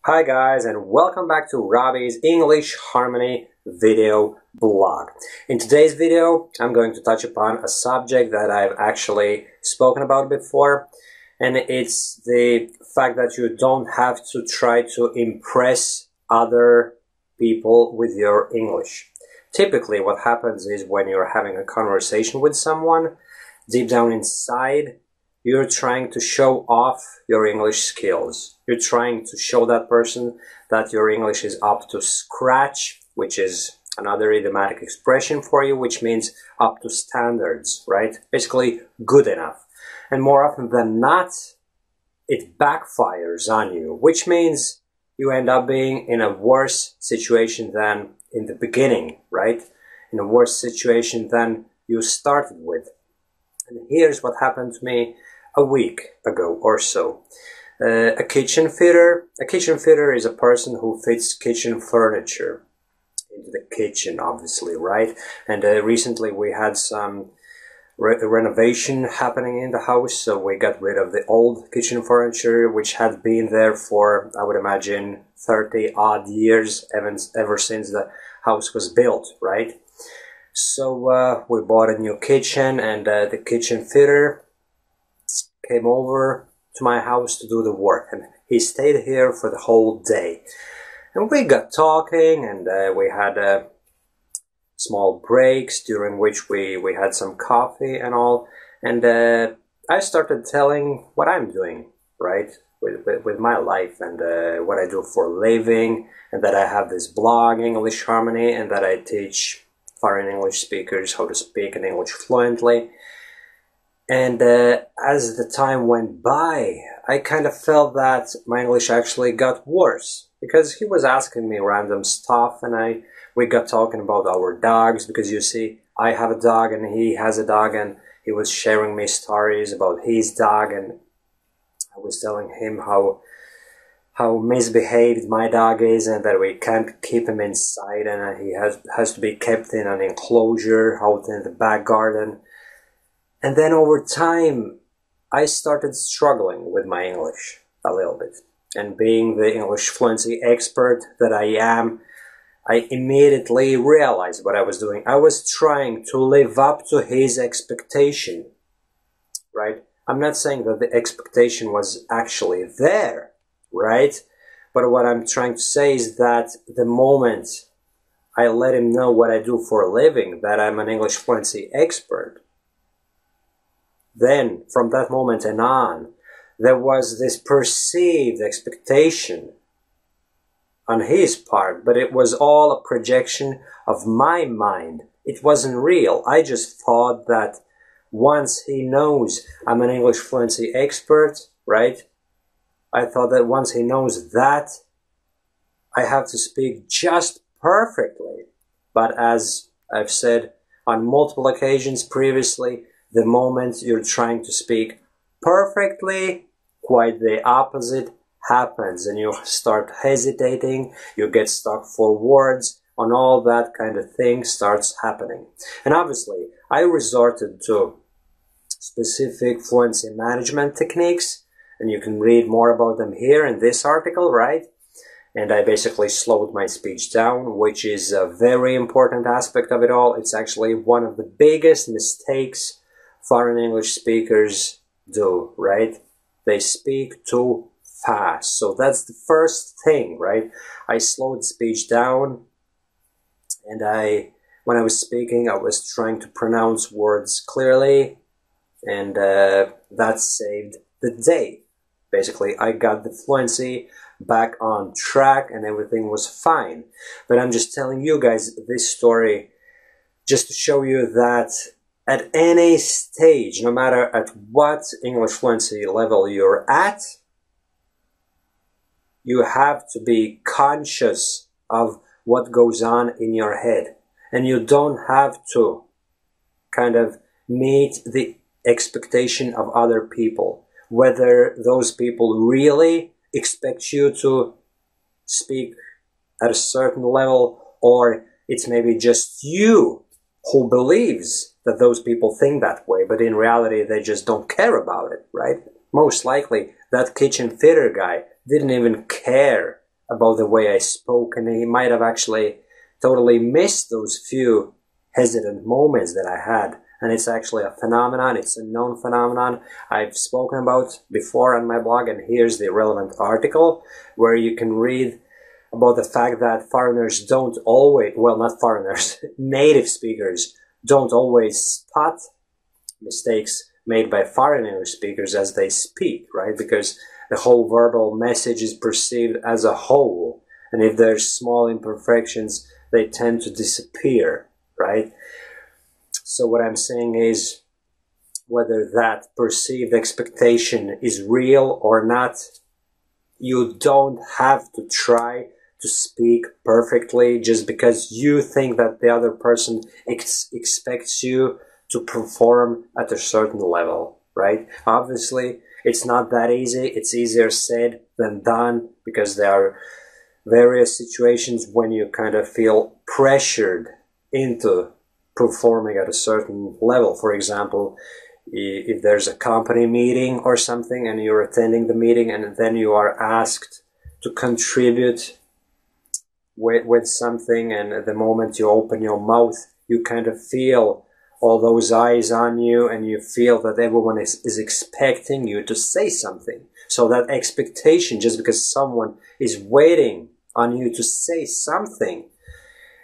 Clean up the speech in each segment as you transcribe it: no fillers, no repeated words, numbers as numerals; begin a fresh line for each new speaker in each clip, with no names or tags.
Hi guys, and welcome back to Robbie's English Harmony video blog. In today's video, I'm going to touch upon a subject that I've actually spoken about before, and it's the fact that you don't have to try to impress other people with your English. Typically, what happens is when you're having a conversation with someone, deep down inside, you're trying to show off your English skills. You're trying to show that person that your English is up to scratch, which is another idiomatic expression for you, which means up to standards, right? Basically, good enough. And more often than not, it backfires on you, which means you end up being in a worse situation than in the beginning, right? In a worse situation than you started with. And here's what happened to me a week ago or so. A kitchen fitter. A kitchen fitter is a person who fits kitchen furniture into the kitchen, obviously, right? And recently we had some renovation happening in the house, so we got rid of the old kitchen furniture, which had been there for, I would imagine, 30 odd years, ever since the house was built, right? So we bought a new kitchen, and the kitchen fitter came over to my house to do the work, and he stayed here for the whole day. And we got talking, and we had small breaks during which we had some coffee and all. And I started telling what I'm doing, right, with my life, and what I do for a living, and that I have this blog, English Harmony, and that I teach foreign English speakers how to speak in English fluently. And as the time went by, I kind of felt that my English actually got worse, because he was asking me random stuff, and we got talking about our dogs, because you see, I have a dog and he has a dog, and he was sharing me stories about his dog, and I was telling him how misbehaved my dog is, and that we can't keep him inside, and he has to be kept in an enclosure out in the back garden. And then over time, I started struggling with my English a little bit. And being the English fluency expert that I am, I immediately realized what I was doing. I was trying to live up to his expectation, right? I'm not saying that the expectation was actually there, right? But what I'm trying to say is that the moment I let him know what I do for a living, that I'm an English fluency expert, then, from that moment and on, there was this perceived expectation on his part, but it was all a projection of my mind. It wasn't real. I just thought that once he knows I'm an English fluency expert, right? I thought that once he knows that, I have to speak just perfectly. But as I've said on multiple occasions previously, the moment you're trying to speak perfectly, quite the opposite happens, and you start hesitating, you get stuck for words, and all that kind of thing starts happening. And obviously, I resorted to specific fluency management techniques, and you can read more about them here in this article, right? And I basically slowed my speech down, which is a very important aspect of it all. It's actually one of the biggest mistakes foreign English speakers do, right? They speak too fast. So that's the first thing, right? I slowed speech down, and when I was speaking, I was trying to pronounce words clearly, and that saved the day. Basically, I got the fluency back on track, and everything was fine. But I'm just telling you guys this story just to show you that at any stage, no matter at what English fluency level you're at, you have to be conscious of what goes on in your head. And you don't have to kind of meet the expectation of other people, whether those people really expect you to speak at a certain level, or it's maybe just you who believes that those people think that way, but in reality they just don't care about it, right? Most likely that kitchen fitter guy didn't even care about the way I spoke, and he might have actually totally missed those few hesitant moments that I had. And it's actually a phenomenon, it's a known phenomenon I've spoken about before on my blog, and here's the relevant article where you can read about the fact that foreigners don't always, well, not foreigners, native speakers don't always spot mistakes made by foreign English speakers as they speak, right? Because the whole verbal message is perceived as a whole, and if there's small imperfections, they tend to disappear, right? So what I'm saying is, whether that perceived expectation is real or not, you don't have to try to speak perfectly just because you think that the other person expects you to perform at a certain level, right? Obviously, it's not that easy. It's easier said than done, because there are various situations when you kind of feel pressured into performing at a certain level. For example, if there's a company meeting or something and you're attending the meeting and then you are asked to contribute with something, and at the moment you open your mouth, you kind of feel all those eyes on you, and you feel that everyone is expecting you to say something. So that expectation, just because someone is waiting on you to say something,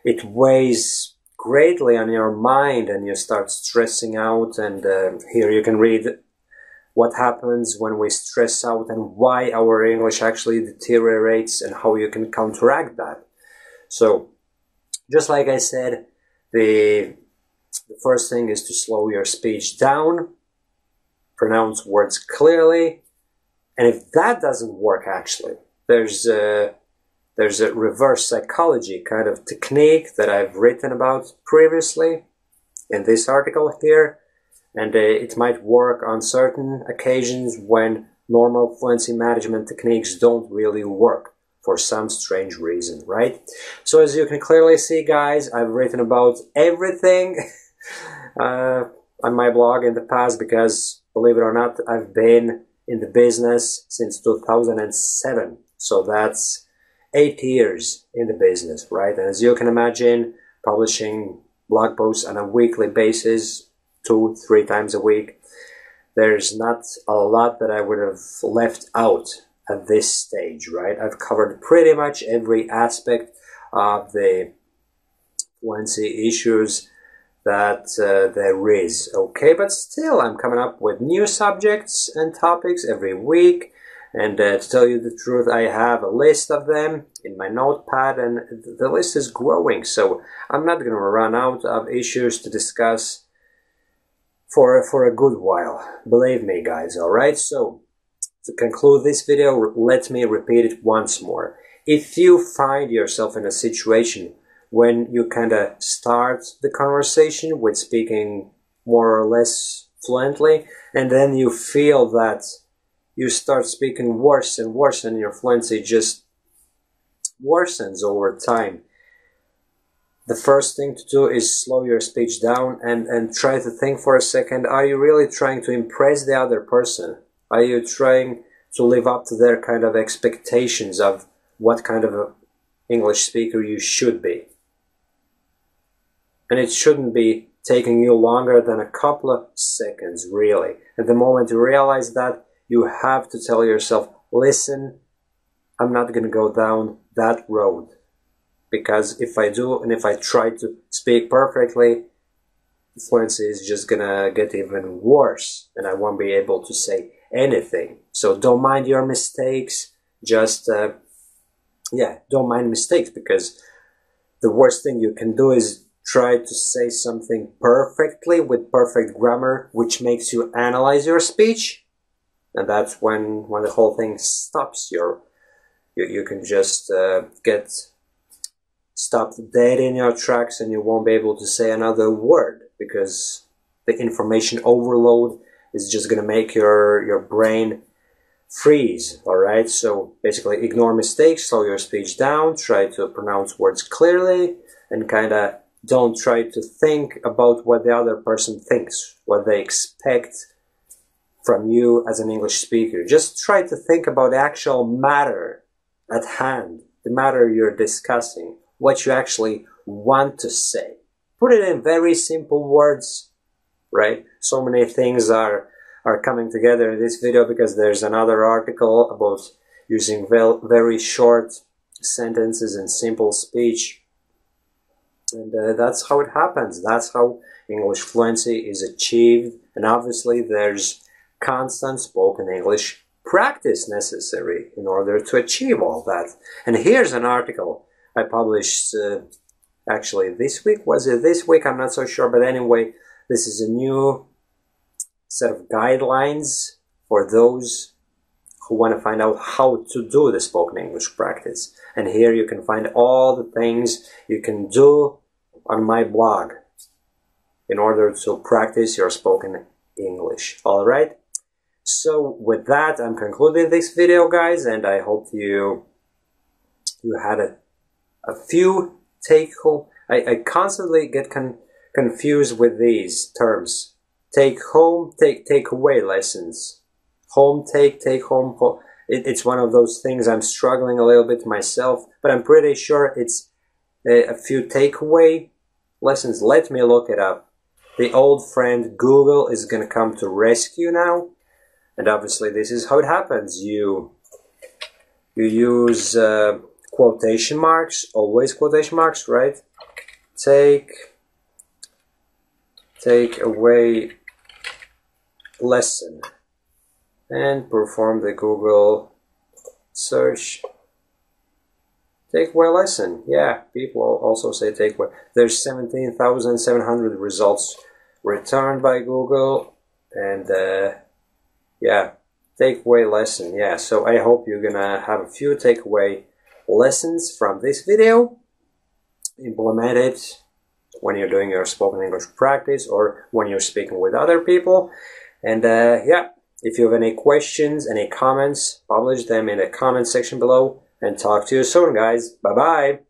it weighs greatly on your mind, and you start stressing out. And here you can read what happens when we stress out and why our English actually deteriorates and how you can counteract that. So, just like I said, the first thing is to slow your speech down, pronounce words clearly, and if that doesn't work, actually, there's a reverse psychology kind of technique that I've written about previously in this article here, and it might work on certain occasions when normal fluency management techniques don't really work for some strange reason, right? So as you can clearly see, guys, I've written about everything on my blog in the past, because, believe it or not, I've been in the business since 2007. So that's 8 years in the business, right? And as you can imagine, publishing blog posts on a weekly basis, 2-3 times a week, there's not a lot that I would have left out at this stage, right? I've covered pretty much every aspect of the fluency issues that there is, okay? But still, I'm coming up with new subjects and topics every week, and to tell you the truth, I have a list of them in my notepad, and the list is growing, so I'm not going to run out of issues to discuss for a good while, believe me, guys, alright? So, to conclude this video, let me repeat it once more. If you find yourself in a situation when you kind of start the conversation with speaking more or less fluently, and then you feel that you start speaking worse and worse, and your fluency just worsens over time, the first thing to do is slow your speech down and try to think for a second, are you really trying to impress the other person? Are you trying to live up to their kind of expectations of what kind of an English speaker you should be? And it shouldn't be taking you longer than a couple of seconds, really. At the moment you realize that, you have to tell yourself, listen, I'm not going to go down that road. Because if I do, and if I try to speak perfectly, fluency is just going to get even worse, and I won't be able to say anything. So don't mind your mistakes, just, don't mind mistakes, because the worst thing you can do is try to say something perfectly with perfect grammar, which makes you analyze your speech, and that's when the whole thing stops. You can just get stopped dead in your tracks, and you won't be able to say another word, because the information overload is just going to make your brain freeze, alright? So basically ignore mistakes, slow your speech down, try to pronounce words clearly, and kind of don't try to think about what the other person thinks, what they expect from you as an English speaker. Just try to think about the actual matter at hand, the matter you're discussing, what you actually want to say. Put it in very simple words, right? So many things are coming together in this video because there's another article about using very short sentences and simple speech. And that's how it happens. That's how English fluency is achieved. And obviously there's constant spoken English practice necessary in order to achieve all that. And here's an article I published actually this week. Was it this week? I'm not so sure. But anyway, this is a new set of guidelines for those who want to find out how to do the spoken English practice. And here you can find all the things you can do on my blog in order to practice your spoken English. All right? So with that, I'm concluding this video, guys, and I hope you had a few take-home. I constantly get confused with these terms. Take-home, take-away lessons. Home take home. It's one of those things I'm struggling a little bit myself, but I'm pretty sure it's a few takeaway lessons. Let me look it up. The old friend Google is going to come to rescue now. And obviously this is how it happens. You use quotation marks, always quotation marks, right? Take away lesson. And perform the Google search. Take away lesson. Yeah, people also say take away. There's 17,700 results returned by Google. And yeah, takeaway lesson. Yeah, so I hope you're gonna have a few takeaway lessons from this video. Implement it when you're doing your spoken English practice or when you're speaking with other people. And yeah, if you have any questions, any comments, publish them in the comment section below. And talk to you soon, guys. Bye-bye.